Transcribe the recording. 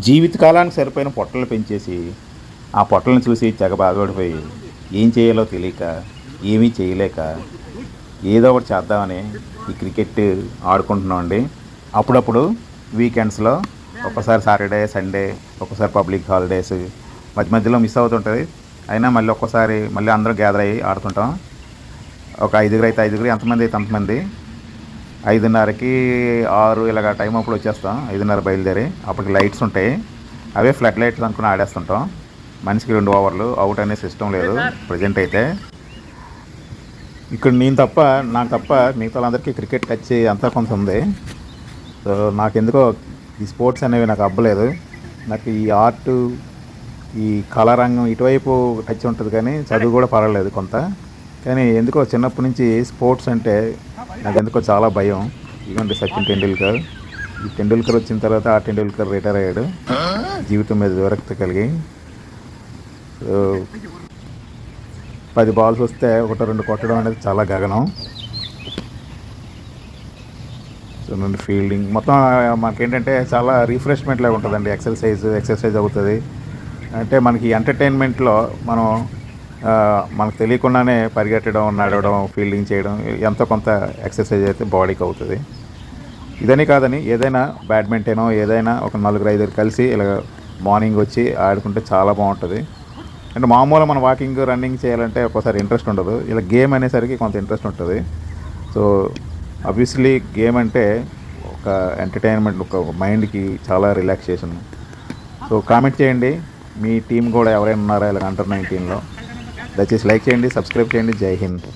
జీవితకాలానికి సరిపోయిన పొట్టలు పెంచేసి ఆ పొట్టలను చూసి తెగ బాధపడిపోయి ఏం చేయాలో తెలియక ఏమీ చేయలేక ఏదో ఒకటి చేద్దామని ఈ క్రికెట్ ఆడుకుంటున్నాం అండి. అప్పుడప్పుడు వీకెండ్స్లో ఒక్కసారి సాటర్డే సండే ఒక్కసారి పబ్లిక్ హాలిడేస్ మధ్య మధ్యలో మిస్ అవుతుంటుంది. అయినా మళ్ళీ ఒక్కసారి మళ్ళీ అందరం గ్యాదర్ అయ్యి ఆడుతుంటాం. ఒక ఐదుగురు అయితే ఐదుగురు, ఎంతమంది అయితే అంతమంది. 5:30కి 6 ఇలాగ టైం అప్పుడు వచ్చేస్తాం. 5:30 బయలుదేరి అప్పటికి లైట్స్ ఉంటాయి. అవే ఫ్లడ్ లైట్స్ అనుకుని ఆడేస్తుంటాం. మనిషికి 2 ఓవర్లు అవుట్ అనే సిస్టమ్ లేదు ప్రజెంట్ అయితే. ఇక్కడ నాకు తప్ప మిగతా వాళ్ళందరికీ క్రికెట్ టచ్ అంతా కొంత ఉంది. సో నాకెందుకో ఈ స్పోర్ట్స్ అనేవి నాకు అబ్బలేదు. నాకు ఈ ఆర్టు, ఈ కళా రంగం ఇటువైపు టచ్ ఉంటుంది, కానీ చదువు కూడా పర్వాలేదు కొంత. కానీ ఎందుకో చిన్నప్పటి నుంచి స్పోర్ట్స్ అంటే నాకు ఎందుకో చాలా భయం. ఇదిగోండి సచిన్ టెండూల్కర్. ఈ టెండూల్కర్ వచ్చిన తర్వాత ఆ టెండూల్కర్ రిటైర్ అయ్యాడు, జీవితం మీద విరక్తి కలిగి. 10 బాల్స్ వస్తే 1-2 కొట్టడం అనేది చాలా గగనం. సో నుండి ఫీల్డింగ్ మొత్తం మనకేంటంటే చాలా రిఫ్రెష్మెంట్ లాగా ఉంటుందండి. ఎక్సర్సైజ్ అవుతుంది. అంటే మనకి ఎంటర్టైన్మెంట్లో మనకు తెలియకుండానే పరిగెట్టడం, నడవడం, ఫీల్డింగ్ చేయడం ఎంతో కొంత ఎక్సర్సైజ్ అయితే బాడీకి అవుతుంది. ఇదని కాదని ఏదైనా బ్యాడ్మింటన్ ఏదైనా ఒక 4-5 కలిసి ఇలా మార్నింగ్ వచ్చి ఆడుకుంటే చాలా బాగుంటుంది. అంటే మామూలుగా మన వాకింగ్ రన్నింగ్ చేయాలంటే ఒక్కోసారి ఇంట్రెస్ట్ ఉండదు. ఇలా గేమ్ అనేసరికి కొంత ఇంట్రెస్ట్ ఉంటుంది. సో ఆబ్వియస్లీ గేమ్ అంటే ఒక ఎంటర్టైన్మెంట్, ఒక మైండ్కి చాలా రిలాక్సేషన్. సో కామెంట్ చేయండి, మీ టీం కూడా ఎవరైనా ఉన్నారా ఇలా అండర్ 19లో. దయచేసి లైక్ చేయండి, సబ్స్క్రైబ్ చేయండి. జై హింద్.